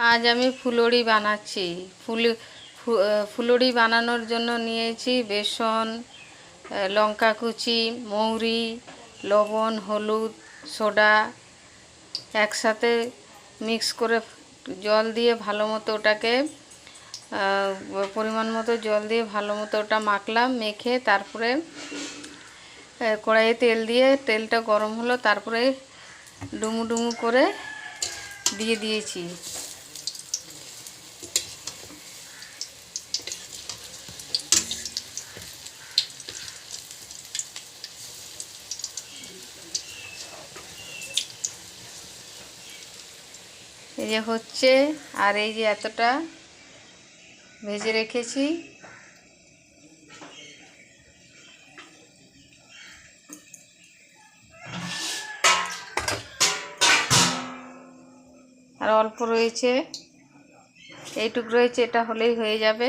আজ আমি ফুলুরি বানাচ্ছি। ফুলুরি বানানোর জন্য নিয়েছি বেসন, লঙ্কা কুচি, মৌরি, লবণ, হলুদ, সোডা একসাথে মিক্স করে জল দিয়ে ভালো মতো ওটাকে পরিমাণ মতো জল দিয়ে ভালো মতো ওটা মাখলাম। মেখে তারপরে কড়াইয়ে তেল দিয়ে তেলটা গরম হলো, তারপরে ডুমু ডুমু করে দিয়ে দিয়েছি। এই যে হচ্ছে, আর এই যে এতটা ভেজে রেখেছি। আর অল্প রয়েছে, এইটুকু রয়েছে, এটা হলেই হয়ে যাবে।